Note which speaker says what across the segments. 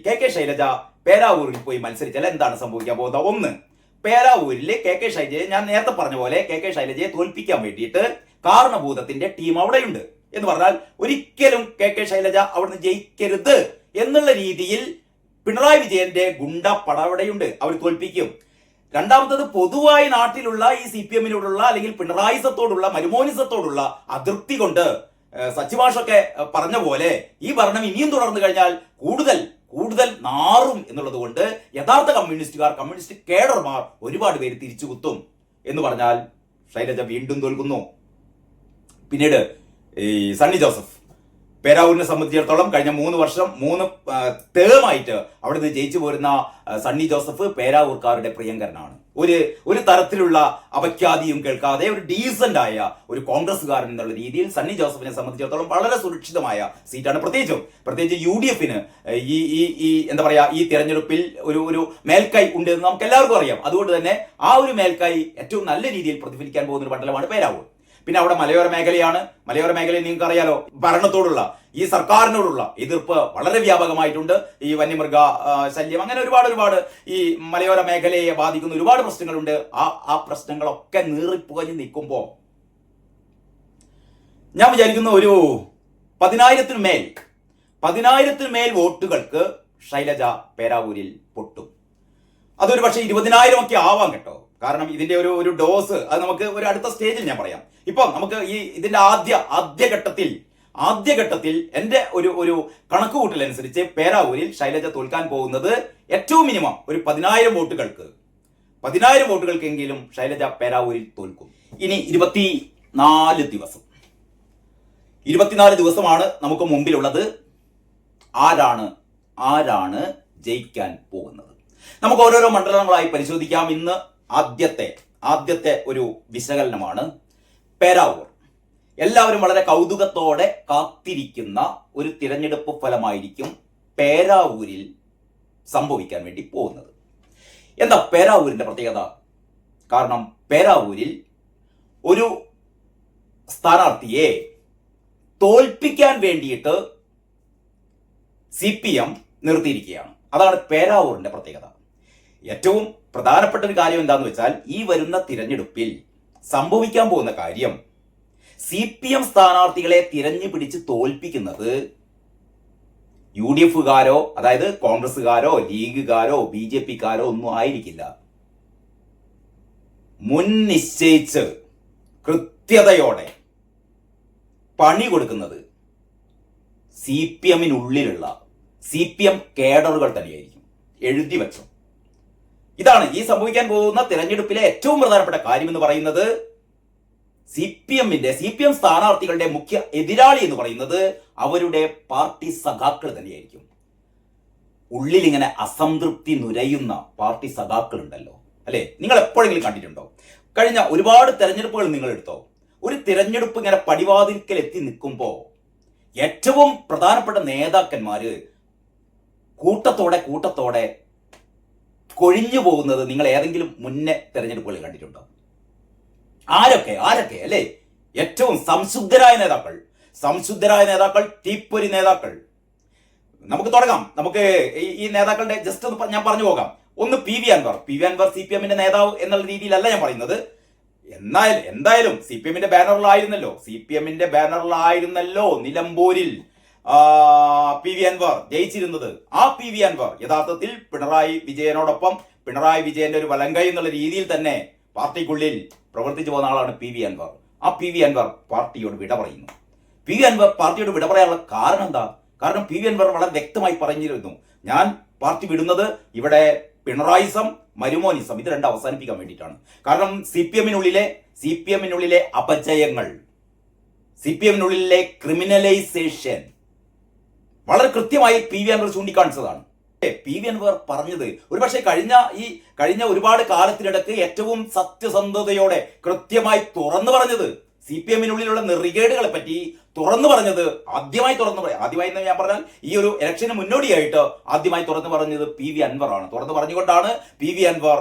Speaker 1: K Shailaja പേരാവൂരിൽ പോയി മത്സരിച്ചാൽ എന്താണ് സംഭവിക്കാൻ പോകുന്നത്? ഒന്ന്, പേരാവൂരിൽ കെ ശൈലജയെ ഞാൻ നേരത്തെ പറഞ്ഞ പോലെ കെ ശൈലജയെ തോൽപ്പിക്കാൻ വേണ്ടിയിട്ട് കാരണഭൂതത്തിന്റെ ടീം അവിടെയുണ്ട്. എന്ന് പറഞ്ഞാൽ ഒരിക്കലും കെ ശൈലജ അവിടുന്ന് ജയിക്കരുത് എന്നുള്ള രീതിയിൽ പിണറായി വിജയന്റെ ഗുണ്ട പട അവിടെയുണ്ട്. അവർ തോൽപ്പിക്കും. രണ്ടാമത്തത്, പൊതുവായി നാട്ടിലുള്ള ഈ CPM-നോടുള്ള അല്ലെങ്കിൽ പിണറായിസത്തോടുള്ള മരുമോനിസത്തോടുള്ള അതൃപ്തി കൊണ്ട് സച്ചിമാഷൊക്കെ പറഞ്ഞ പോലെ ഈ ഭരണം ഇനിയും തുടർന്നു കഴിഞ്ഞാൽ കൂടുതൽ നാറും എന്നുള്ളത് കൊണ്ട് യഥാർത്ഥ കമ്മ്യൂണിസ്റ്റ് കേഡർമാർ ഒരുപാട് പേര് തിരിച്ചു കുത്തും എന്ന് പറഞ്ഞാൽ ശൈലജ വീണ്ടും തോൽക്കുന്നു. പിന്നീട് ഈ സണ്ണി ജോസഫ് പേരാവൂരിനെ സംബന്ധിച്ചിടത്തോളം കഴിഞ്ഞ 3 ടേമായിട്ട് അവിടെ നിന്ന് ജയിച്ചു പോരുന്ന സണ്ണി ജോസഫ് പേരാവൂർക്കാരുടെ പ്രിയങ്കരനാണ്. ഒരു തരത്തിലുള്ള അപഖ്യാതിയും കേൾക്കാതെ ഒരു ഡീസന്റ് ആയ ഒരു കോൺഗ്രസ്സുകാരൻ എന്നുള്ള രീതിയിൽ സണ്ണി ജോസഫിനെ സംബന്ധിച്ചിടത്തോളം വളരെ സുരക്ഷിതമായ സീറ്റാണ്. പ്രത്യേകിച്ച് UDF-ന് ഈ എന്താ പറയാ ഈ തെരഞ്ഞെടുപ്പിൽ ഒരു മേൽക്കൈ ഉണ്ട് എന്ന് നമുക്ക് എല്ലാവർക്കും അറിയാം. അതുകൊണ്ട് തന്നെ ആ ഒരു മേൽക്കൈ ഏറ്റവും നല്ല രീതിയിൽ പ്രതിഫലിക്കാൻ പോകുന്ന ഒരു മണ്ഡലമാണ് പേരാവൂർ. പിന്നെ അവിടെ മലയോര മേഖലയാണ്. മലയോര മേഖലയിൽ നിങ്ങൾക്ക് അറിയാലോ, ഭരണത്തോടുള്ള ഈ സർക്കാരിനോടുള്ള എതിർപ്പ് വളരെ വ്യാപകമായിട്ടുണ്ട്. ഈ വന്യമൃഗ ശല്യം, അങ്ങനെ ഒരുപാട് ഈ മലയോര മേഖലയെ ബാധിക്കുന്ന ഒരുപാട് പ്രശ്നങ്ങളുണ്ട്. ആ പ്രശ്നങ്ങളൊക്കെ നീറിപ്പുകഞ്ഞ് നിൽക്കുമ്പോൾ ഞാൻ വിചാരിക്കുന്ന ഒരു 10,000-ന് മേൽ വോട്ടുകൾക്ക് ശൈലജ പേരാവൂരിൽ പൊട്ടും. അതൊരു പക്ഷേ 20,000 ഒക്കെ ആവാം കേട്ടോ. കാരണം ഇതിന്റെ ഒരു ഡോസ് അത് നമുക്ക് ഒരു അടുത്ത സ്റ്റേജിൽ ഞാൻ പറയാം. ഇപ്പം നമുക്ക് ഇതിന്റെ ആദ്യഘട്ടത്തിൽ എന്റെ ഒരു കണക്കുകൂട്ടൽ അനുസരിച്ച് പേരാവൂരിൽ ശൈലജ തോൽക്കാൻ പോകുന്നത് ഏറ്റവും മിനിമം ഒരു 10,000 വോട്ടുകൾക്കെങ്കിലും ശൈലജ പേരാവൂരിൽ തോൽക്കും. ഇനി 24 ദിവസമാണ് നമുക്ക് മുമ്പിലുള്ളത്. ആരാണ് ജയിക്കാൻ പോകുന്നത്? നമുക്ക് ഓരോരോ മണ്ഡലങ്ങളായി പരിശോധിക്കാം. ഇന്ന് ആദ്യത്തെ ഒരു വിശകലനമാണ് പേരാവൂർ. എല്ലാവരും വളരെ കൗതുകത്തോടെ കാത്തിരിക്കുന്ന ഒരു തിരഞ്ഞെടുപ്പ് ഫലമായിരിക്കും പേരാവൂരിൽ സംഭവിക്കാൻ വേണ്ടി പോകുന്നത്. എന്താ പേരാവൂരിന്റെ പ്രത്യേകത? കാരണം പേരാവൂരിൽ ഒരു സ്ഥാനാർത്ഥിയെ തോൽപ്പിക്കാൻ വേണ്ടിയിട്ട് CPM നിർത്തിയിരിക്കുകയാണ്. അതാണ് പേരാവൂരിന്റെ പ്രത്യേകത. ഏറ്റവും പ്രധാനപ്പെട്ട ഒരു കാര്യം എന്താണെന്ന് വെച്ചാൽ ഈ വരുന്ന തിരഞ്ഞെടുപ്പിൽ സംഭവിക്കാൻ പോകുന്ന കാര്യം CPM സ്ഥാനാർത്ഥികളെ തിരഞ്ഞു പിടിച്ച് തോൽപ്പിക്കുന്നത് UDF-കാരോ അതായത് കോൺഗ്രസ്സുകാരോ ലീഗുകാരോ BJP-കാരോ ഒന്നും ആയിരിക്കില്ല. മുൻ നിശ്ചയിച്ച് കൃത്യതയോടെ പണി കൊടുക്കുന്നത് CPM-നുള്ളിലുള്ള CPM കേഡറുകൾ തന്നെയായിരിക്കും. എഴുതി വെച്ചോ. ഇതാണ് ഈ സംഭവിക്കാൻ പോകുന്ന തിരഞ്ഞെടുപ്പിലെ ഏറ്റവും പ്രധാനപ്പെട്ട കാര്യം എന്ന് പറയുന്നത്. CPM സ്ഥാനാർത്ഥികളുടെ മുഖ്യ എതിരാളി എന്ന് പറയുന്നത് അവരുടെ പാർട്ടി സഖാക്കൾ തന്നെയായിരിക്കും. ഉള്ളിൽ ഇങ്ങനെ അസംതൃപ്തി നുരയുന്ന പാർട്ടി സഖാക്കൾ ഉണ്ടല്ലോ, അല്ലെ? നിങ്ങൾ എപ്പോഴെങ്കിലും കണ്ടിട്ടുണ്ടോ? കഴിഞ്ഞ ഒരുപാട് തെരഞ്ഞെടുപ്പുകൾ നിങ്ങൾ എടുത്തോ. ഒരു തിരഞ്ഞെടുപ്പ് ഇങ്ങനെ പടിവാതിൽക്കൽ എത്തി നിൽക്കുമ്പോൾ ഏറ്റവും പ്രധാനപ്പെട്ട നേതാക്കന്മാര് കൂട്ടത്തോടെ കൊഴിഞ്ഞു പോകുന്നത് നിങ്ങൾ ഏതെങ്കിലും മുന്നേ തെരഞ്ഞെടുപ്പുകൾ കണ്ടിട്ടുണ്ടോ? ആരൊക്കെ അല്ലേ? ഏറ്റവും സംശുദ്ധരായ നേതാക്കൾ, തീപ്പൊരി നേതാക്കൾ. നമുക്ക് തുടങ്ങാം. നമുക്ക് ഈ നേതാക്കളുടെ ജസ്റ്റ് ഒന്ന് ഞാൻ പറഞ്ഞു പോകാം. ഒന്ന് PV അൻവർ. CPM-ന്റെ നേതാവ് എന്നുള്ള രീതിയിലല്ല ഞാൻ പറയുന്നത്. എന്തായാലും CPM-ന്റെ ബാനറിലായിരുന്നല്ലോ നിലമ്പൂരിൽ PV അൻവർ ജയിച്ചിരുന്നത്. ആ PV അൻവർ യഥാർത്ഥത്തിൽ പിണറായി വിജയന്റെ ഒരു വലങ്കൈ എന്നുള്ള രീതിയിൽ തന്നെ പാർട്ടിക്കുള്ളിൽ പ്രവർത്തിച്ചു പോകുന്ന ആളാണ് PV അൻവർ. ആ PV അൻവർ പാർട്ടിയോട് വിട പറയുന്നു. PV അൻവർ പാർട്ടിയോട് വിട പറയാനുള്ള കാരണം എന്താ? കാരണം PV അൻവർ വളരെ വ്യക്തമായി പറഞ്ഞിരുന്നു, ഞാൻ പാർട്ടി വിടുന്നത് ഇവിടെ പിണറായിസം മരുമോനിസം ഇത് രണ്ടും അവസാനിപ്പിക്കാൻ വേണ്ടിയിട്ടാണ്. കാരണം CPM-നുള്ളിലെ അപജയങ്ങൾ, CPM-നുള്ളിലെ ക്രിമിനലൈസേഷൻ വളരെ കൃത്യമായി PV അൻവർ ചൂണ്ടിക്കാണിച്ചതാണ്. PV അൻവർ പറഞ്ഞത് ഒരുപക്ഷെ കഴിഞ്ഞ ഒരുപാട് കാലത്തിനിടക്ക് ഏറ്റവും സത്യസന്ധതയോടെ കൃത്യമായി തുറന്നു പറഞ്ഞത് CPM-നുള്ളിലുള്ള നെറികേടുകളെ പറ്റി ആദ്യമായി ഞാൻ പറഞ്ഞാൽ ഈ ഒരു ഇലക്ഷന് മുന്നോടിയായിട്ട് ആദ്യമായി തുറന്നു പറഞ്ഞത് PV അൻവർ ആണ്. തുറന്നു പറഞ്ഞുകൊണ്ടാണ് PV അൻവർ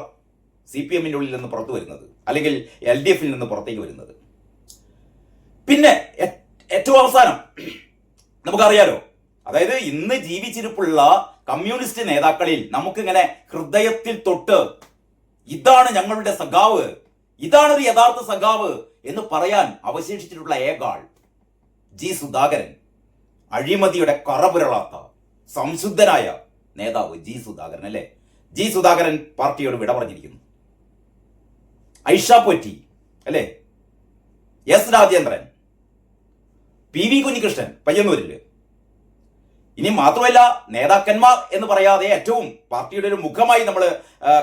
Speaker 1: CPM-നുള്ളിൽ നിന്ന് പുറത്തു വരുന്നത്, അല്ലെങ്കിൽ LDF-ൽ നിന്ന് പുറത്തേക്ക് വരുന്നത്. പിന്നെ ഏറ്റവും അവസാനം നമുക്കറിയാലോ അതായത് ഇന്ന് ജീവിച്ചിരിപ്പുള്ള കമ്മ്യൂണിസ്റ്റ് നേതാക്കളിൽ നമുക്കിങ്ങനെ ഹൃദയത്തിൽ തൊട്ട് ഇതാണ് ഞങ്ങളുടെ സഖാവ്, ഇതാണ് ഒരു യഥാർത്ഥ സഖാവ് എന്ന് പറയാൻ അവശേഷിച്ചിട്ടുള്ള ഏകാൾ ജി സുധാകരൻ. അഴിമതിയുടെ കറപുരളാത്ത സംശുദ്ധനായ നേതാവ് ജി സുധാകരൻ അല്ലേ. ജി സുധാകരൻ പാർട്ടിയോട് വിട പറഞ്ഞിരിക്കുന്നു. ഐഷ പോറ്റി അല്ലേ, S Rajendran, P V Kunhikrishnan പയ്യന്നൂരില്. ഇനി മാത്രമല്ല, നേതാക്കന്മാർ എന്ന് പറയാതെ ഏറ്റവും പാർട്ടിയുടെ ഒരു മുഖമായി നമ്മൾ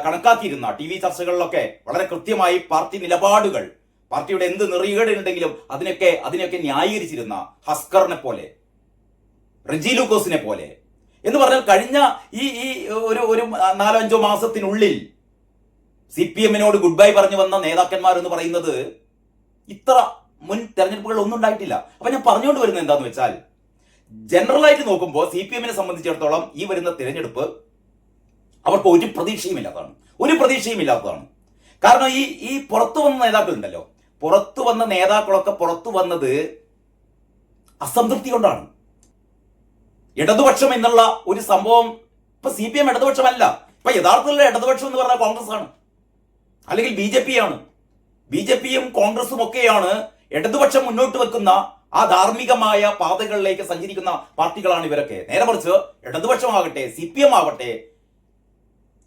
Speaker 1: കണക്കാക്കിയിരുന്ന ടി വി ചർച്ചകളിലൊക്കെ വളരെ കൃത്യമായി പാർട്ടി നിലപാടുകൾ, പാർട്ടിയുടെ എന്ത് നെറികേടുണ്ടെങ്കിലും അതിനെയൊക്കെ ന്യായീകരിച്ചിരുന്ന ഹസ്കറിനെ പോലെ, റിജി ലൂക്കോസിനെ പോലെ എന്ന് പറഞ്ഞാൽ കഴിഞ്ഞ ഈ ഒരു 4-5 മാസത്തിനുള്ളിൽ CPM-നോട് ഗുഡ് ബൈ പറഞ്ഞു വന്ന നേതാക്കന്മാർ എന്ന് പറയുന്നത് ഇത്ര മുൻ തെരഞ്ഞെടുപ്പുകൾ ഒന്നും ഉണ്ടായിട്ടില്ല. അപ്പൊ ഞാൻ പറഞ്ഞുകൊണ്ട് വരുന്നത് എന്താന്ന് വെച്ചാൽ, ജനറലായിട്ട് നോക്കുമ്പോൾ CPM-നെ സംബന്ധിച്ചിടത്തോളം ഈ വരുന്ന തിരഞ്ഞെടുപ്പ് അവർക്ക് ഒരു പ്രതീക്ഷയുമില്ലാത്തതാണ്. കാരണം ഈ പുറത്തു വന്ന നേതാക്കളുണ്ടല്ലോ, പുറത്തു വന്ന നേതാക്കളൊക്കെ പുറത്തു വന്നത് അസംതൃപ്തി കൊണ്ടാണ്. ഇടതുപക്ഷം എന്നുള്ള ഒരു സംഭവം ഇപ്പൊ CPM ഇടതുപക്ഷമല്ല. ഇപ്പൊ യഥാർത്ഥത്തിലുള്ള ഇടതുപക്ഷം എന്ന് പറഞ്ഞാൽ കോൺഗ്രസ് ആണ്, അല്ലെങ്കിൽ BJP ആണ്. BJPയും കോൺഗ്രസും ഒക്കെയാണ് ഇടതുപക്ഷം മുന്നോട്ട് വെക്കുന്ന ആ ധാർമ്മികമായ പാതകളിലേക്ക് സഞ്ചരിക്കുന്ന പാർട്ടികളാണ് ഇവരൊക്കെ. നേരെ മറിച്ച് ഇടതുപക്ഷമാകട്ടെ, CPM ആവട്ടെ,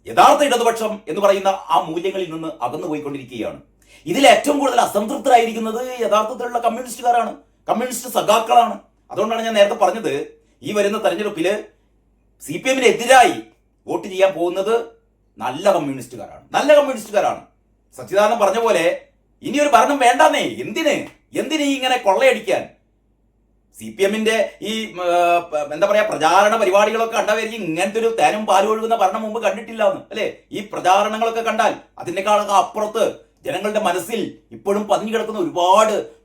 Speaker 1: യഥാർത്ഥ ഇടതുപക്ഷം എന്ന് പറയുന്ന ആ മൂല്യങ്ങളിൽ നിന്ന് അകന്നു പോയിക്കൊണ്ടിരിക്കുകയാണ്. ഇതിൽ ഏറ്റവും കൂടുതൽ അസംതൃപ്തരായിരിക്കുന്നത് യഥാർത്ഥത്തിലുള്ള കമ്മ്യൂണിസ്റ്റുകാരാണ്, കമ്മ്യൂണിസ്റ്റ് സഖാക്കളാണ്. അതുകൊണ്ടാണ് ഞാൻ നേരത്തെ പറഞ്ഞത്, ഈ വരുന്ന തെരഞ്ഞെടുപ്പിൽ CPM-നെതിരായി വോട്ട് ചെയ്യാൻ പോകുന്നത് നല്ല കമ്മ്യൂണിസ്റ്റുകാരാണ്. സച്ചിദാനന്ദൻ പറഞ്ഞ പോലെ ഇനിയൊരു ഭരണം വേണ്ടെന്നേ. എന്തിന് ഇങ്ങനെ കൊള്ളയടിക്കാൻ? CPM-ന്റെ ഈ എന്താ പറയാ പ്രചാരണ പരിപാടികളൊക്കെ കണ്ടവർക്ക് ഇങ്ങനത്തെ ഒരു തേനും പാലും ഒഴുകുന്ന ഭരണം മുമ്പ് കണ്ടിട്ടില്ല എന്ന് അല്ലെ. ഈ പ്രചാരണങ്ങളൊക്കെ കണ്ടാൽ അതിനേക്കാളൊക്കെ അപ്പുറത്ത് ജനങ്ങളുടെ മനസ്സിൽ ഇപ്പോഴും പതിഞ്ഞു കിടക്കുന്ന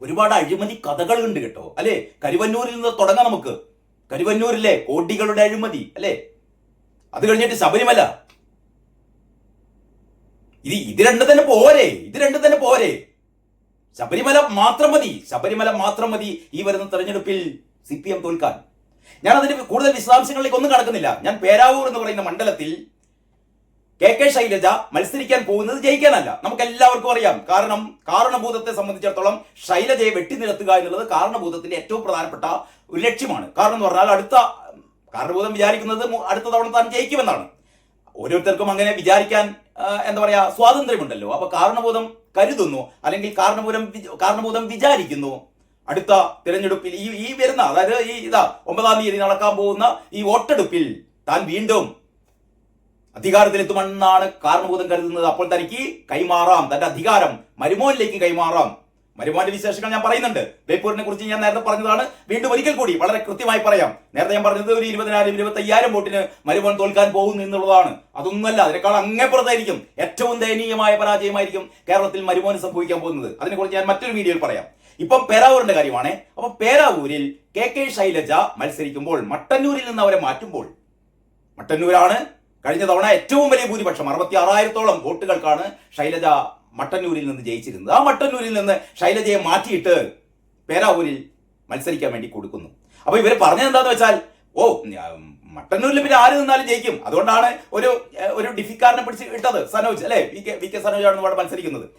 Speaker 1: ഒരുപാട് അഴിമതി കഥകളുണ്ട് കേട്ടോ അല്ലെ. കരുവന്നൂരിൽ നിന്ന് തുടങ്ങാം നമുക്ക്. കരുവന്നൂരിലെ കോടികളുടെ അഴിമതി അല്ലെ, അത് കഴിഞ്ഞിട്ട് ശബരിമല. ഇത് രണ്ടും തന്നെ പോരെ. ശബരിമല മാത്രം മതി ഈ വരുന്ന തെരഞ്ഞെടുപ്പിൽ CPM തോൽക്കാൻ. ഞാൻ അതിന്റെ കൂടുതൽ വിശദാംശങ്ങളിലേക്ക് ഒന്നും കടക്കുന്നില്ല. ഞാൻ പേരാവൂർ എന്ന് പറയുന്ന മണ്ഡലത്തിൽ KK ശൈലജ മത്സരിക്കാൻ പോകുന്നത് ജയിക്കാനല്ല, നമുക്ക് എല്ലാവർക്കും അറിയാം. കാരണം കാരണഭൂതത്തെ സംബന്ധിച്ചിടത്തോളം ശൈലജയെ വെട്ടിനിരത്തുക എന്നുള്ളത് കാരണഭൂതത്തിന്റെ ഏറ്റവും പ്രധാനപ്പെട്ട ഒരു ലക്ഷ്യമാണ്. കാരണം എന്ന് പറഞ്ഞാൽ കാരണഭൂതം വിചാരിക്കുന്നത് അടുത്ത തവണ താൻ ജയിക്കുമെന്നാണ്. ഓരോരുത്തർക്കും അങ്ങനെ വിചാരിക്കാൻ എന്താ പറയാ സ്വാതന്ത്ര്യമുണ്ടല്ലോ. അപ്പൊ കാരണഭൂതം കരുതുന്നു, അല്ലെങ്കിൽ കാരണഭൂതം വിചാരിക്കുന്നു അടുത്ത തിരഞ്ഞെടുപ്പിൽ ഈ വരുന്ന, അതായത് 9-ാം തീയതി നടക്കാൻ പോകുന്ന ഈ വോട്ടെടുപ്പിൽ താൻ വീണ്ടും അധികാരത്തിലെത്തുമെന്നാണ് കാരണഭൂതം കരുതുന്നത്. അപ്പോൾ തനിക്ക് കൈമാറാം, തന്റെ അധികാരം മരുമോനിലേക്ക് കൈമാറാം. മരുമോന്റെ വിശേഷങ്ങൾ ഞാൻ പറയുന്നുണ്ട്. ബേപ്പൂരിനെ കുറിച്ച് ഞാൻ നേരത്തെ പറഞ്ഞതാണ്. വീണ്ടും ഒരിക്കൽ കൂടി വളരെ കൃത്യമായി പറയാം. നേരത്തെ ഞാൻ പറഞ്ഞത് ഒരു 20,000-25,000 വോട്ടിന് മരുമോൻ തോൽക്കാൻ പോകുന്നു എന്നുള്ളതാണ്. അതൊന്നുമല്ല, അതിനേക്കാൾ അങ്ങേപ്പുറത്തായിരിക്കും. ഏറ്റവും ദയനീയമായ പരാജയമായിരിക്കും കേരളത്തിൽ മരുമോന് സംഭവിക്കാൻ പോകുന്നത്. അതിനെക്കുറിച്ച് ഞാൻ മറ്റൊരു വീഡിയോയിൽ പറയാം. ഇപ്പം പേരാവൂരിന്റെ കാര്യമാണ്. അപ്പൊ പേരാവൂരിൽ KK ശൈലജ മത്സരിക്കുമ്പോൾ മട്ടന്നൂരിൽ നിന്ന് അവരെ മാറ്റുമ്പോൾ, മട്ടന്നൂരാണ് കഴിഞ്ഞ തവണ ഏറ്റവും വലിയ ഭൂരിപക്ഷം 66,000-ഓളം വോട്ടുകൾക്കാണ് ശൈലജ മട്ടന്നൂരിൽ നിന്ന് ജയിച്ചിരുന്നത്. ആ മട്ടന്നൂരിൽ നിന്ന് ശൈലജയെ മാറ്റിയിട്ട് പേരാവൂരിൽ മത്സരിക്കാൻ വേണ്ടി കൊടുക്കുന്നു. അപ്പൊ ഇവര് പറഞ്ഞത് എന്താന്ന് വെച്ചാൽ, മട്ടന്നൂരിൽ പിന്നെ ആര് നിന്നാലും ജയിക്കും, അതുകൊണ്ടാണ് ഒരു ഡിഫിക്കാരനെ പിടിച്ച് ഇട്ടത്, സനോജ് അല്ലെ, വി കെ സനോജ് ആണ് ഇവിടെ മത്സരിക്കുന്നത്.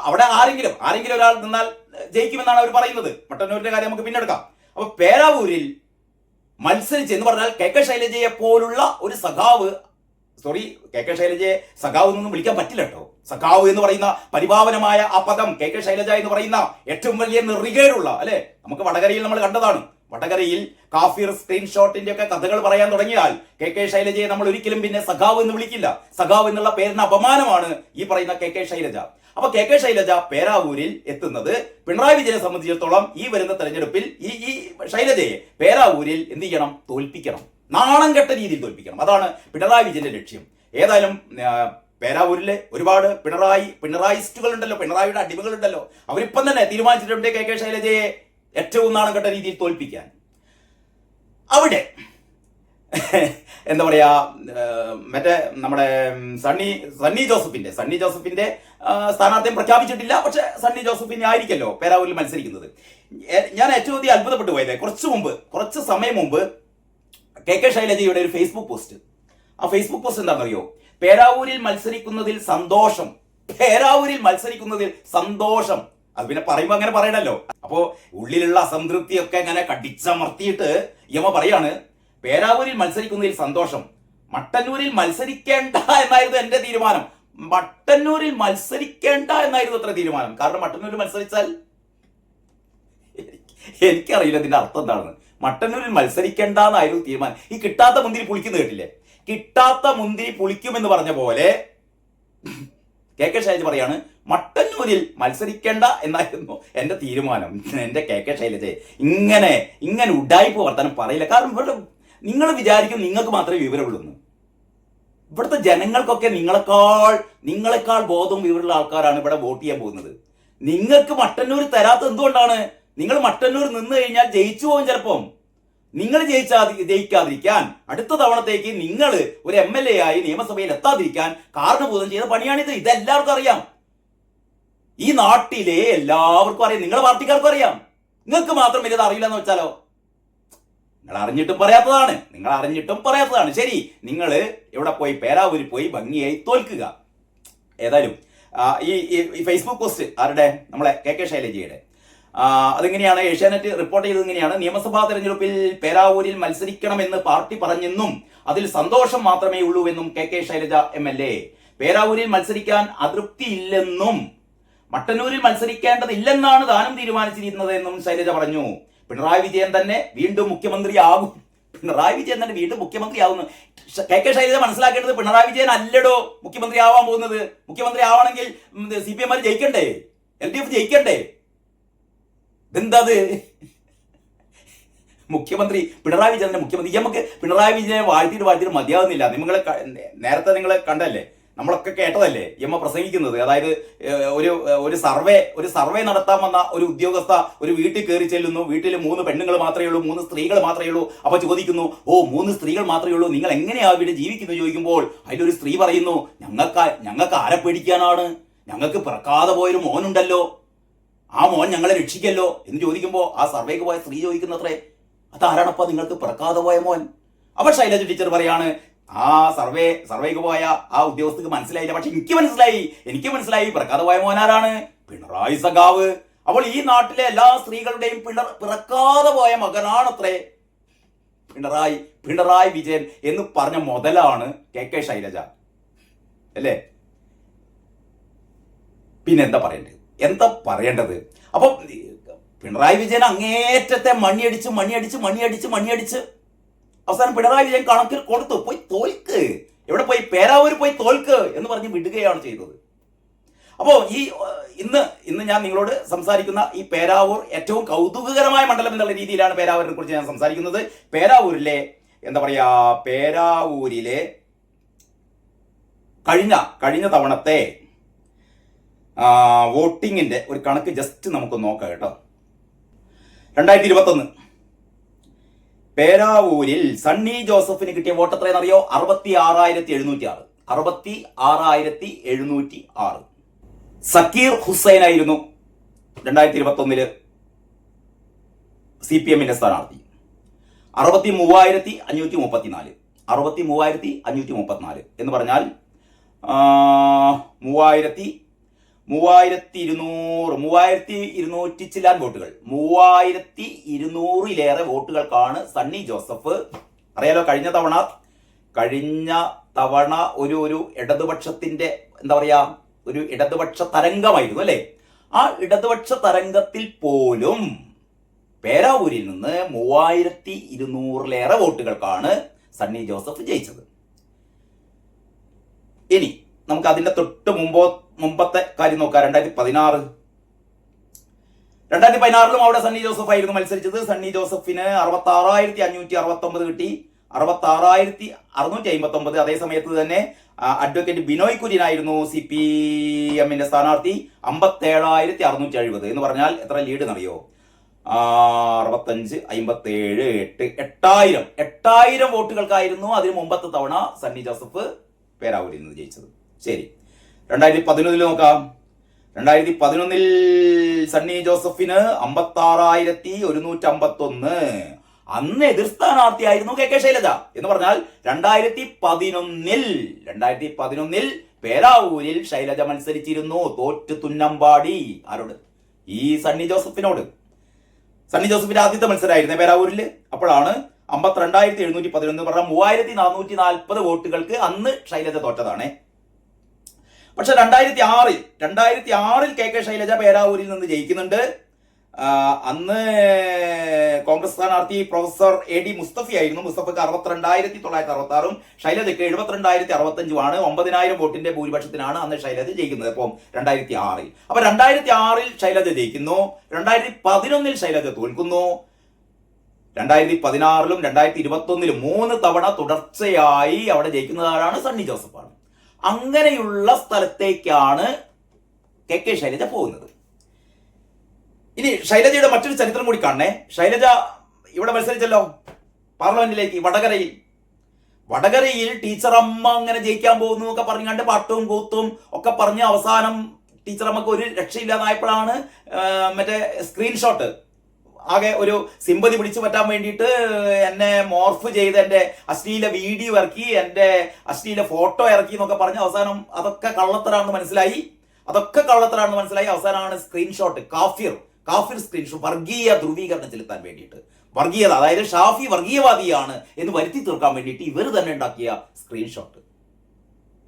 Speaker 1: അവിടെ ആരെങ്കിലും ഒരാൾ നിന്നാൽ ജയിക്കുമെന്നാണ് അവർ പറയുന്നത്. മട്ടന്നൂരിന്റെ കാര്യം നമുക്ക് പിന്നെ എടുക്കാം. അപ്പൊ പേരാവൂരിൽ മത്സരിച്ച് എന്ന് പറഞ്ഞാൽ KK ശൈലജയെ പോലുള്ള ഒരു സഖാവ്, KK ശൈലജയെ സഖാവ് എന്നൊന്നും വിളിക്കാൻ പറ്റില്ല കേട്ടോ. സഖാവ് എന്ന് പറയുന്ന പരിപാവനമായ ആ പദം KK ശൈലജ എന്ന് പറയുന്ന ഏറ്റവും വലിയ നെറികേടുള്ള അല്ലെ, നമുക്ക് വടകരയിൽ നമ്മൾ കണ്ടതാണ്. വടകരയിൽ കാഫിർ സ്ക്രീൻഷോട്ടിന്റെ ഒക്കെ കഥകൾ പറയാൻ തുടങ്ങിയാൽ KK ശൈലജയെ നമ്മൾ ഒരിക്കലും പിന്നെ സഖാവ് എന്ന് വിളിക്കില്ല. സഖാവ് എന്നുള്ള പേരിന് അപമാനമാണ് ഈ പറയുന്ന KK ശൈലജ. അപ്പൊ KK ശൈലജ പേരാവൂരിൽ എത്തുന്നത് പിണറായി വിജയനെ സംബന്ധിച്ചിടത്തോളം ഈ വരുന്ന തെരഞ്ഞെടുപ്പിൽ ഈ ശൈലജയെ പേരാവൂരിൽ എന്ത് ചെയ്യണം? തോൽപ്പിക്കണം, നാണം കെട്ട രീതിയിൽ തോൽപ്പിക്കണം. അതാണ് പിണറായി വിജയന്റെ ലക്ഷ്യം. ഏതായാലും പേരാവൂരിലെ ഒരുപാട് പിണറായിസ്റ്റുകൾ ഉണ്ടല്ലോ, പിണറായിയുടെ അടിമകളുണ്ടല്ലോ. അവരിപ്പം തന്നെ തീരുമാനിച്ചിട്ടുണ്ട് KK ശൈലജയെ ഏറ്റവും നാണം കെട്ട രീതിയിൽ തോൽപ്പിക്കാൻ. അവിടെ എന്താ പറയാ, മറ്റേ നമ്മുടെ സണ്ണി ജോസഫിന്റെ സ്ഥാനാർത്ഥിയും പ്രഖ്യാപിച്ചിട്ടില്ല. പക്ഷെ സണ്ണി ജോസഫിനെ ആയിരിക്കല്ലോ പേരാവൂരിൽ മത്സരിക്കുന്നത്. ഞാൻ ഏറ്റവും അധികം അത്ഭുതപ്പെട്ടു പോയത് കുറച്ച് സമയം മുമ്പ് കെ ശൈലജയുടെ ഒരു ഫേസ്ബുക്ക് പോസ്റ്റ്. ആ ഫേസ്ബുക്ക് പോസ്റ്റ് എന്താണെന്നറിയോ? പേരാവൂരിൽ മത്സരിക്കുന്നതിൽ സന്തോഷം. പേരാവൂരിൽ മത്സരിക്കുന്നതിൽ സന്തോഷം. അത് പിന്നെ പറയുമ്പോ അങ്ങനെ പറയണല്ലോ. അപ്പോ ഉള്ളിലുള്ള അസംതൃപ്തിയൊക്കെ അങ്ങനെ കടിച്ചമർത്തിയിട്ട് യമ പറയാണ്, പേരാവൂരിൽ മത്സരിക്കുന്നതിൽ സന്തോഷം. മട്ടന്നൂരിൽ മത്സരിക്കേണ്ട എന്നായിരുന്നു എന്റെ തീരുമാനം. മട്ടന്നൂരിൽ മത്സരിക്കേണ്ട എന്നായിരുന്നു അത്ര തീരുമാനം. കാരണം മട്ടന്നൂരിൽ മത്സരിച്ചാൽ എനിക്കറിയില്ല ഇതിന്റെ അർത്ഥം എന്താണെന്ന്. മട്ടന്നൂരിൽ മത്സരിക്കേണ്ട എന്നായിരുന്നു തീരുമാനം. ഈ കിട്ടാത്ത മുന്തിരി പുളിക്കുന്നത് കേട്ടില്ലേ? കിട്ടാത്ത മുന്തിരി പുളിക്കുമെന്ന് പറഞ്ഞ പോലെ കെ ശൈലജ പറയാണ്, മട്ടന്നൂരിൽ മത്സരിക്കേണ്ട എന്നായിരുന്നു എന്റെ തീരുമാനം. എന്റെ കെ ശൈലജ ഇങ്ങനെ ഉഡായിപ്പ് വർത്താനം പറയില്ല. കാരണം ഇവിടെ നിങ്ങൾ വിചാരിക്കും നിങ്ങൾക്ക് മാത്രമേ വിവരമുള്ളൂ. ഇവിടുത്തെ ജനങ്ങൾക്കൊക്കെ നിങ്ങളെക്കാൾ ബോധവും വിവരമുള്ള ആൾക്കാരാണ് ഇവിടെ വോട്ട് ചെയ്യാൻ പോകുന്നത്. നിങ്ങൾക്ക് മട്ടന്നൂർ തരാത്ത എന്തുകൊണ്ടാണ്? നിങ്ങൾ മട്ടന്നൂർ നിന്ന് കഴിഞ്ഞാൽ ജയിച്ചു പോകും. ചിലപ്പം നിങ്ങൾ ജയിക്കാതിരിക്കാൻ അടുത്ത തവണത്തേക്ക് നിങ്ങൾ ഒരു MLA ആയി നിയമസഭയിൽ എത്താതിരിക്കാൻ കാരണഭൂതം ചെയ്ത പണിയാണിത്. ഇതെല്ലാവർക്കും അറിയാം. ഈ നാട്ടിലെ എല്ലാവർക്കും അറിയാം. നിങ്ങളുടെ പാർട്ടിക്കാർക്കും അറിയാം. നിങ്ങൾക്ക് മാത്രം ഇത് അറിയില്ല എന്ന് വെച്ചാലോ? നിങ്ങൾ അറിഞ്ഞിട്ടും പറയാത്തതാണ്. ശരി, നിങ്ങൾ എവിടെ പോയി? പേരാവൂരിൽ പോയി ഭംഗിയായി തോൽക്കുക. ഏതായാലും ഈ ഫേസ്ബുക്ക് പോസ്റ്റ് ആരുടെ? നമ്മളെ കെ ശൈലജയുടെ. അതെങ്ങനെയാണ്? ഏഷ്യാനെറ്റ് റിപ്പോർട്ട് ചെയ്തത് ഇങ്ങനെയാണ്: നിയമസഭാ തെരഞ്ഞെടുപ്പിൽ പേരാവൂരിൽ മത്സരിക്കണമെന്ന് പാർട്ടി പറഞ്ഞെന്നും അതിൽ സന്തോഷം മാത്രമേ ഉള്ളൂ എന്നും കെ ശൈലജ MLA. പേരാവൂരിൽ മത്സരിക്കാൻ അതൃപ്തിയില്ലെന്നും മട്ടന്നൂരിൽ മത്സരിക്കേണ്ടതില്ലെന്നാണ് താനും തീരുമാനിച്ചിരുന്നത് എന്നും ശൈലജ പറഞ്ഞു. പിണറായി വിജയൻ തന്നെ വീണ്ടും മുഖ്യമന്ത്രിയാകുന്നു. കെ ശൈലജ മനസ്സിലാക്കേണ്ടത് പിണറായി വിജയൻ അല്ലടോ മുഖ്യമന്ത്രി ആവാൻ പോകുന്നത്. മുഖ്യമന്ത്രി ആവണമെങ്കിൽ CPM ജയിക്കണ്ടേ? LDF ജയിക്കണ്ടേ? ഇതെന്താത്? മുഖ്യമന്ത്രി പിണറായി വിജയന്റെ മുഖ്യമന്ത്രി. നമുക്ക് പിണറായി വിജയനെ വാഴ്ത്തിയിട്ട് മതിയാവുന്നില്ല. നേരത്തെ നിങ്ങൾ കണ്ടല്ലേ, നമ്മളൊക്കെ കേട്ടതല്ലേ യമ്മ പ്രസംഗിക്കുന്നത്. അതായത് ഒരു സർവേ നടത്താൻ വന്ന ഒരു ഉദ്യോഗസ്ഥ ഒരു വീട്ടിൽ കയറി ചെല്ലുന്നു. വീട്ടിൽ 3 പെണ്ണുങ്ങൾ മാത്രമേ ഉള്ളൂ, 3 സ്ത്രീകൾ മാത്രമേ ഉള്ളൂ. അപ്പൊ ചോദിക്കുന്നു, 3 സ്ത്രീകൾ മാത്രമേ ഉള്ളൂ, നിങ്ങൾ എങ്ങനെയാ ഇവിടെ ജീവിക്കുന്നു ചോദിക്കുമ്പോൾ അതിലൊരു സ്ത്രീ പറയുന്നു, ഞങ്ങൾക്ക് ആരെ പേടിക്കാനാണ്? ഞങ്ങൾക്ക് പിറക്കാതെ പോയൊരു മോനുണ്ടല്ലോ, ആ മോൻ ഞങ്ങളെ രക്ഷിക്കല്ലോ എന്ന് ചോദിക്കുമ്പോൾ ആ സർവേക്ക് പോയ സ്ത്രീ ചോദിക്കുന്നത്രേ, അതാരാണപ്പാ നിങ്ങൾക്ക് പിറക്കാതെ പോയ മോൻ? അപ്പൊ ശൈലജ ടീച്ചർ പറയാണ്, ആ സർവേക്ക് പോയ ആ ഉദ്യോഗസ്ഥക്ക് മനസ്സിലായില്ല, പക്ഷെ എനിക്ക് മനസ്സിലായി പിറക്കാതെ പോയ മോനാരാണ്? പിണറായി സഖാവ്. അപ്പോൾ ഈ നാട്ടിലെ എല്ലാ സ്ത്രീകളുടെയും പിറക്കാതെ പോയ മകനാണത്രേ പിണറായി വിജയൻ എന്ന് പറഞ്ഞ മുതലാണ് കെ ശൈലജ അല്ലേ? പിന്നെന്താ പറയേണ്ടത്? അപ്പൊ പിണറായി വിജയൻ അങ്ങേറ്റത്തെ മണിയടിച്ച് അവസാനം പിണറായി വിജയൻ കണക്കിൽ കൊടുത്തു, പോയി തോൽക്ക്, എവിടെ പോയി? പേരാവൂർ പോയി തോൽക്ക് എന്ന് പറഞ്ഞ് വിടുകയാണ് ചെയ്തത്. അപ്പോ ഇന്ന് ഞാൻ നിങ്ങളോട് സംസാരിക്കുന്ന ഈ പേരാവൂർ ഏറ്റവും കൗതുകകരമായ മണ്ഡലം എന്നുള്ള രീതിയിലാണ് പേരാവൂരിനെ കുറിച്ച് ഞാൻ സംസാരിക്കുന്നത്. പേരാവൂരിലെ കഴിഞ്ഞ തവണത്തെ വോട്ടിങ്ങിന്റെ ഒരു കണക്ക് ജസ്റ്റ് നമുക്ക് നോക്കാം കേട്ടോ. 2021 പേരാവൂരിൽ സണ്ണി ജോസഫിന് കിട്ടിയ വോട്ട് എത്രയെന്നറിയോ? 66,706. 66,706. സക്കീർ ഹുസൈൻ ആയിരുന്നു 2021 CPM സ്ഥാനാർത്ഥി. 63,534. 63,534 എന്ന് പറഞ്ഞാൽ 3,200 ചില്ലാൻ വോട്ടുകൾ. 3,200-ലേറെ വോട്ടുകൾക്കാണ് സണ്ണി ജോസഫ്. അറിയാലോ, കഴിഞ്ഞ തവണ ഒരു ഇടതുപക്ഷത്തിന്റെ ഒരു ഇടതുപക്ഷ തരംഗമായിരുന്നു അല്ലെ? ആ ഇടതുപക്ഷ തരംഗത്തിൽ പോലും പേരാവൂരിൽ നിന്ന് 3,200-ലേറെ വോട്ടുകൾക്കാണ് സണ്ണി ജോസഫ് ജയിച്ചത്. ഇനി നമുക്ക് അതിന്റെ തൊട്ട് മുമ്പത്തെ കാര്യം നോക്കാം. 2016 അവിടെ സണ്ണി ജോസഫ് ആയിരുന്നു മത്സരിച്ചത്. സണ്ണി ജോസഫിന് 66,569 കിട്ടി. 66,659. അതേ സമയത്ത് തന്നെ അഡ്വക്കേറ്റ് ബിനോയ് കുര്യനായിരുന്നു CPM സ്ഥാനാർത്ഥി. 57,670 എന്ന് പറഞ്ഞാൽ എത്ര ലീഡ് എന്നറിയോ? 65, 57, 8,000 വോട്ടുകൾക്കായിരുന്നു അതിന് മുമ്പത്തെ തവണ സണ്ണി ജോസഫ് പേരാവൂരിൽ നിന്ന് ജയിച്ചത്. ശരി, 2011 നോക്കാം. 2011 സണ്ണി ജോസഫിന് 56,151. അന്ന് എതിർ സ്ഥാനാർത്ഥിയായിരുന്നു കെ ശൈലജ. എന്ന് പറഞ്ഞാൽ 2011 പേരാവൂരിൽ ശൈലജ മത്സരിച്ചിരുന്നു. തോറ്റ് തുന്നമ്പാടി. ആരോട്? ഈ സണ്ണി ജോസഫിനോട്. സണ്ണി ജോസഫിന്റെ ആദ്യത്തെ മത്സരമായിരുന്നേ പേരാവൂരിൽ. അപ്പോഴാണ് 52,711 പറഞ്ഞ 3,440 വോട്ടുകൾക്ക് അന്ന് ശൈലജ തോറ്റതാണ്. പക്ഷെ 2006 കെ ശൈലജ പേരാവൂരിൽ നിന്ന് ജയിക്കുന്നുണ്ട്. അന്ന് കോൺഗ്രസ് സ്ഥാനാർത്ഥി പ്രൊഫസർ AD മുസ്തഫി ആയിരുന്നു. മുസ്തഫക്ക് 62,966 ശൈലജയ്ക്ക് 72,065 9,000 വോട്ടിന്റെ ഭൂരിപക്ഷത്തിനാണ് അന്ന് ശൈലജ ജയിക്കുന്നത്. അപ്പം 2006 അപ്പൊ 2006 ശൈലജ ജയിക്കുന്നു. 2011 ശൈലജ തോൽക്കുന്നു. 2016 2021 3 തവണ തുടർച്ചയായി അവിടെ ജയിക്കുന്നതാണ് സണ്ണി ജോസഫാണ്. അങ്ങനെയുള്ള സ്ഥലത്തേക്കാണ് കെ ശൈലജ പോകുന്നത്. ഇനി ശൈലജയുടെ മറ്റൊരു ചരിത്രം കൂടി കാണണേ. ശൈലജ ഇവിടെ മത്സരിച്ചല്ലോ പാർലമെന്റിലേക്ക്. വടകരയിൽ ടീച്ചറമ്മ അങ്ങനെ ജയിക്കാൻ പോകുന്നു ഒക്കെ പറഞ്ഞാണ്ട് പാട്ടും കൂത്തും ഒക്കെ പറഞ്ഞ് അവസാനം ടീച്ചറമ്മക്ക് ഒരു രക്ഷയില്ലാതായപ്പോഴാണ് മറ്റേ സ്ക്രീൻഷോട്ട് ആകെ ഒരു സിമ്പതി പിടിച്ചു പറ്റാൻ വേണ്ടിയിട്ട് എന്നെ മോർഫ് ചെയ്ത് എൻ്റെ അശ്ലീല വീഡിയോ ഇറക്കി, എൻ്റെ അശ്ലീല ഫോട്ടോ ഇറക്കി എന്നൊക്കെ പറഞ്ഞ് അവസാനം അതൊക്കെ കള്ളത്തരാണെന്ന് മനസ്സിലായി. അവസാനമാണ് സ്ക്രീൻഷോട്ട് കാഫിർ സ്ക്രീൻഷോട്ട് വർഗീയ ധ്രുവീകരണം ചെലുത്താൻ വേണ്ടിയിട്ട്, വർഗീയത, അതായത് ഷാഫി വർഗീയവാദിയാണ് എന്ന് വരുത്തി തീർക്കാൻ വേണ്ടിയിട്ട് ഇവർ തന്നെ ഉണ്ടാക്കിയ സ്ക്രീൻഷോട്ട്.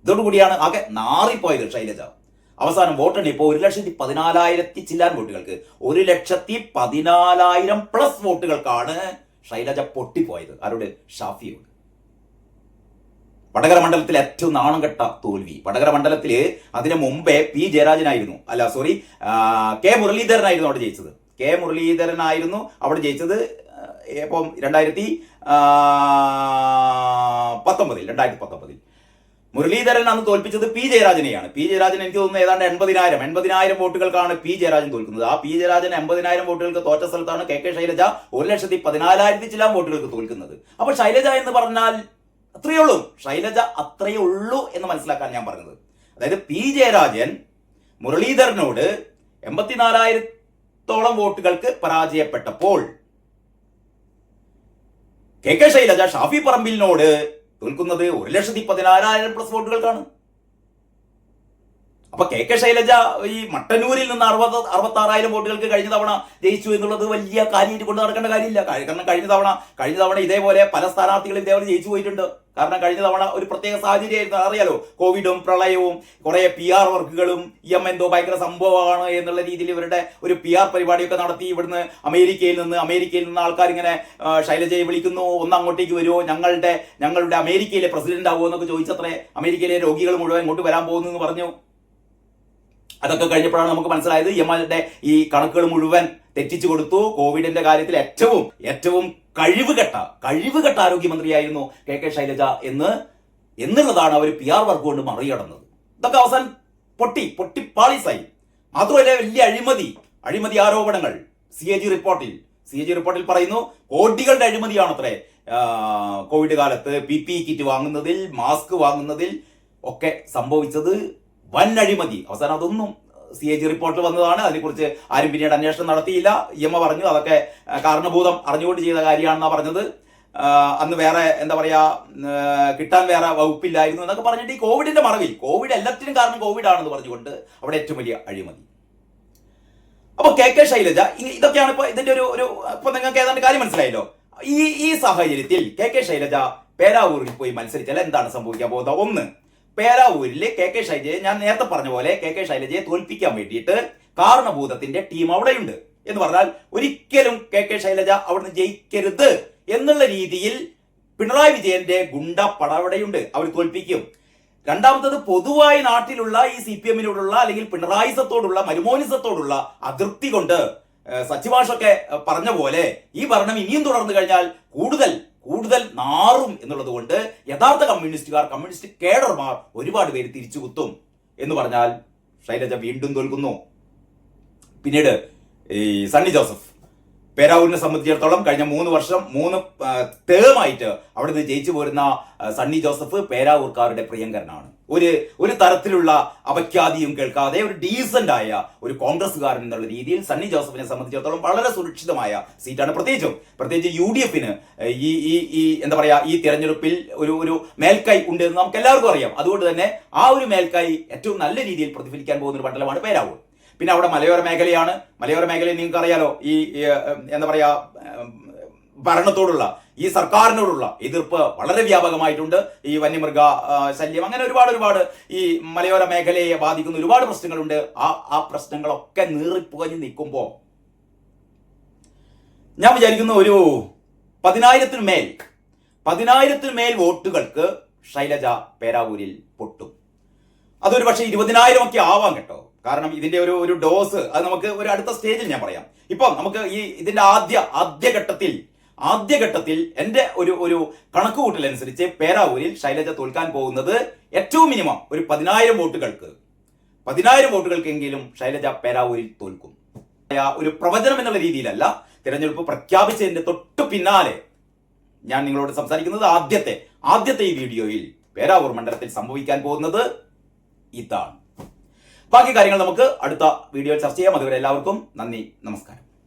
Speaker 1: ഇതോടുകൂടിയാണ് ആകെ നാറിപ്പോയത് ശൈലജ. അവസാനം വോട്ടെണ്ണി ഇപ്പോൾ 1,14,000 ചില്ലാൻ വോട്ടുകൾക്ക് 1,14,000+ വോട്ടുകൾക്കാണ് ശൈലജ പൊട്ടിപ്പോയത്. ആരോട്? ഷാഫിയോട്. വടകര മണ്ഡലത്തിൽ ഏറ്റവും നാണം കെട്ട തോൽവി. വടകര മണ്ഡലത്തിൽ അതിനു മുമ്പേ P ജയരാജനായിരുന്നു, കെ മുരളീധരനായിരുന്നു അവിടെ ജയിച്ചത്. ഇപ്പം 2019 മുരളീധരൻ അന്ന് തോൽപ്പിച്ചത് P ജയരാജനെയാണ്. P ജയരാജൻ എനിക്ക് തോന്നുന്നു ഏതാണ്ട് 80,000 വോട്ടുകൾക്കാണ് P ജയരാജൻ തോൽക്കുന്നത്. ആ P ജയരാജൻ 80,000 വോട്ടുകൾക്ക് തോറ്റ സ്ഥലത്താണ് കെ ശൈലജ 1,14,000 ചില വോട്ടുകൾക്ക് തോൽക്കുന്നത്. അപ്പോൾ ശൈലജ എന്ന് പറഞ്ഞാൽ അത്രയേ ഉള്ളൂ എന്ന് മനസ്സിലാക്കാൻ ഞാൻ പറഞ്ഞത്. അതായത് P ജയരാജൻ മുരളീധരനോട് 84,000 വോട്ടുകൾക്ക് പരാജയപ്പെട്ടപ്പോൾ കെ ശൈലജ ഷാഫി പറമ്പിലിനോട് തോൽക്കുന്നത് 1,14,000+ വോട്ടുകൾക്കാണ്. അപ്പൊ കെ ശൈലജ ഈ മട്ടന്നൂരിൽ നിന്ന് 66,000 വോട്ടുകൾക്ക് കഴിഞ്ഞ തവണ ജയിച്ചു എന്നുള്ളത് വലിയ കാര്യമായിട്ട് കൊണ്ട് നടക്കേണ്ട കാര്യമില്ല. കാരണം കഴിഞ്ഞ തവണ ഇതേപോലെ പല സ്ഥാനാർത്ഥികളും ഇതേപോലെ ജയിച്ചു പോയിട്ടുണ്ട്. കാരണം കഴിഞ്ഞ തവണ ഒരു പ്രത്യേക സാഹചര്യമായിരുന്നു. അറിയാലോ, കോവിഡും പ്രളയവും കുറെ PR വർക്കുകളും എന്തോ ഭയങ്കര സംഭവമാണ് എന്നുള്ള രീതിയിൽ ഇവരുടെ ഒരു PR പരിപാടിയൊക്കെ നടത്തി. ഇവിടുന്ന് അമേരിക്കയിൽ നിന്ന് ആൾക്കാർ ഇങ്ങനെ ശൈലജയെ വിളിക്കുന്നു, ഒന്ന് അങ്ങോട്ടേക്ക് വരുമോ, ഞങ്ങളുടെ അമേരിക്കയിലെ പ്രസിഡന്റ് ആവുമോ എന്നൊക്കെ ചോദിച്ചത്രേ. അമേരിക്കയിലെ രോഗികൾ മുഴുവൻ ഇങ്ങോട്ട് വരാൻ പോകുന്നു എന്ന് പറഞ്ഞു. അതൊക്കെ കഴിഞ്ഞപ്പോഴാണ് നമുക്ക് മനസ്സിലായത് എമ്മയുടെ ഈ കണക്കുകൾ മുഴുവൻ തെറ്റിച്ചു കൊടുത്തു. കോവിഡിന്റെ കാര്യത്തിൽ ഏറ്റവും കഴിവുകെട്ട ആരോഗ്യമന്ത്രിയായിരുന്നു കെ ശൈലജ എന്നുള്ളതാണ് അവർ PR വർക്ക് കൊണ്ട് മറികടന്നത്. ഇതൊക്കെ അവസാനം പൊട്ടി പാളീസായി. മാത്രമല്ല വലിയ അഴിമതി ആരോപണങ്ങൾ CAG റിപ്പോർട്ടിൽ പറയുന്നു. കോടികളുടെ അഴിമതിയാണത്രേ കോവിഡ് കാലത്ത് PPE കിറ്റ് വാങ്ങുന്നതിൽ, മാസ്ക് വാങ്ങുന്നതിൽ ഒക്കെ സംഭവിച്ചത്. വൻ അഴിമതി. അവസാനം അതൊന്നും CAG റിപ്പോർട്ടിൽ വന്നതാണ്. അതിനെക്കുറിച്ച് ആരും പിന്നീട് അന്വേഷണം നടത്തിയില്ല. EM പറഞ്ഞു അതൊക്കെ കാരണഭൂതം അറിഞ്ഞുകൊണ്ട് ചെയ്ത കാര്യമാണെന്നാണ് പറഞ്ഞത്. അന്ന് വേറെ കിട്ടാൻ വേറെ വകുപ്പില്ലായിരുന്നു എന്നൊക്കെ പറഞ്ഞിട്ട് ഈ കോവിഡിന്റെ മറവിൽ എല്ലാത്തിനും കാരണം കോവിഡ് ആണെന്ന് പറഞ്ഞുകൊണ്ട് അവിടെ ഏറ്റവും വലിയ അഴിമതി. അപ്പൊ കെ ശൈലജ ഇതൊക്കെയാണ് ഇപ്പൊ ഇതിന്റെ ഒരു ഇപ്പൊ നിങ്ങൾക്ക് ഏതാണ്ട് കാര്യം മനസ്സിലായല്ലോ. ഈ സാഹചര്യത്തിൽ കെ ശൈലജ പേരാവൂരിൽ പോയി മത്സരിച്ചാൽ എന്താണ് സംഭവിക്കാൻ പോകുന്നത്? ഒന്ന്, പേരാവൂരിലെ കെ ശൈലജയെ ഞാൻ നേരത്തെ പറഞ്ഞ പോലെ കെ ശൈലജയെ തോൽപ്പിക്കാൻ വേണ്ടിയിട്ട് കാരണഭൂതത്തിന്റെ ടീം അവിടെയുണ്ട്. എന്ന് പറഞ്ഞാൽ ഒരിക്കലും കെ ശൈലജ അവിടുന്ന് ജയിക്കരുത് എന്നുള്ള രീതിയിൽ പിണറായി വിജയന്റെ ഗുണ്ട പടവടെയുണ്ട്. അവർ തോൽപ്പിക്കും. രണ്ടാമത്തത്, പൊതുവായി നാട്ടിലുള്ള ഈ CPM-നോടുള്ള അല്ലെങ്കിൽ പിണറായിസത്തോടുള്ള മരുമോനിസത്തോടുള്ള അതൃപ്തി കൊണ്ട് സച്ചിവാഷൊക്കെ പറഞ്ഞ പോലെ ഈ ഭരണം ഇനിയും തുടർന്നു കഴിഞ്ഞാൽ കൂടുതൽ നാറും എന്നുള്ളത് കൊണ്ട് യഥാർത്ഥ കമ്മ്യൂണിസ്റ്റ് കേഡർമാർ ഒരുപാട് പേര് തിരിച്ചു കുത്തും എന്ന് പറഞ്ഞാൽ ശൈലജ വീണ്ടും തോൽക്കുന്നു. പിന്നീട് ഈ സണ്ണി ജോസഫ് പേരാവൂരിനെ സംബന്ധിച്ചിടത്തോളം കഴിഞ്ഞ 3 വർഷം 3 ടേമായിട്ട് അവിടെ നിന്ന് ജയിച്ചു പോരുന്ന സണ്ണി ജോസഫ് പേരാവൂർക്കാരുടെ പ്രിയങ്കരനാണ്. ഒരു തരത്തിലുള്ള അപഖ്യാതിയും കേൾക്കാതെ ഒരു ഡീസന്റ് ആയ ഒരു കോൺഗ്രസ്സുകാരൻ എന്നുള്ള രീതിയിൽ സണ്ണി ജോസഫിനെ സംബന്ധിച്ചിടത്തോളം വളരെ സുരക്ഷിതമായ സീറ്റാണ്. പ്രത്യേകിച്ച് UDFന് ഈ എന്താ പറയാ ഈ തെരഞ്ഞെടുപ്പിൽ ഒരു മേൽക്കൈ ഉണ്ട് എന്ന് നമുക്ക് എല്ലാവർക്കും അറിയാം. അതുകൊണ്ട് തന്നെ ആ ഒരു മേൽക്കൈ ഏറ്റവും നല്ല രീതിയിൽ പ്രതിഫലിക്കാൻ പോകുന്ന ഒരു മണ്ഡലമാണ് പേരാവൂർ. പിന്നെ അവിടെ മലയോര മേഖലയാണ്. മലയോര മേഖലയിൽ നിങ്ങൾക്ക് അറിയാലോ, ഈ എന്താ പറയാ ഭരണത്തോടുള്ള ഈ സർക്കാരിനോടുള്ള എതിർപ്പ് വളരെ വ്യാപകമായിട്ടുണ്ട്. ഈ വന്യമൃഗ ശല്യം, അങ്ങനെ ഒരുപാട് ഈ മലയോര മേഖലയെ ബാധിക്കുന്ന ഒരുപാട് പ്രശ്നങ്ങളുണ്ട്. ആ പ്രശ്നങ്ങളൊക്കെ നീറിപ്പുകഞ്ഞ് നിൽക്കുമ്പോൾ ഞാൻ വിചാരിക്കുന്ന ഒരു 10,000 മേൽ വോട്ടുകൾക്ക് ശൈലജ പേരാവൂരിൽ പൊട്ടും. അതൊരു പക്ഷേ 20,000 ഒക്കെ ആവാം കേട്ടോ. കാരണം ഇതിന്റെ ഒരു ഡോസ് അത് നമുക്ക് ഒരു അടുത്ത സ്റ്റേജിൽ ഞാൻ പറയാം. ഇപ്പം നമുക്ക് ഇതിന്റെ ആദ്യഘട്ടത്തിൽ എന്റെ ഒരു കണക്കുകൂട്ടലനുസരിച്ച് പേരാവൂരിൽ ശൈലജ തോൽക്കാൻ പോകുന്നത് ഏറ്റവും മിനിമം ഒരു 10,000 വോട്ടുകൾക്കെങ്കിലും ശൈലജ പേരാവൂരിൽ തോൽക്കും. ഒരു പ്രവചനം എന്നുള്ള രീതിയിലല്ല, തിരഞ്ഞെടുപ്പ് പ്രഖ്യാപിച്ചതിന്റെ തൊട്ടു പിന്നാലെ ഞാൻ നിങ്ങളോട് സംസാരിക്കുന്നത് ആദ്യത്തെ ഈ വീഡിയോയിൽ പേരാവൂർ മണ്ഡലത്തിൽ സംഭവിക്കാൻ പോകുന്നത് ഇതാണ്. ബാക്കി കാര്യങ്ങൾ നമുക്ക് അടുത്ത വീഡിയോയിൽ ചർച്ച ചെയ്യാം. അതുവരെ എല്ലാവർക്കും നന്ദി, നമസ്കാരം.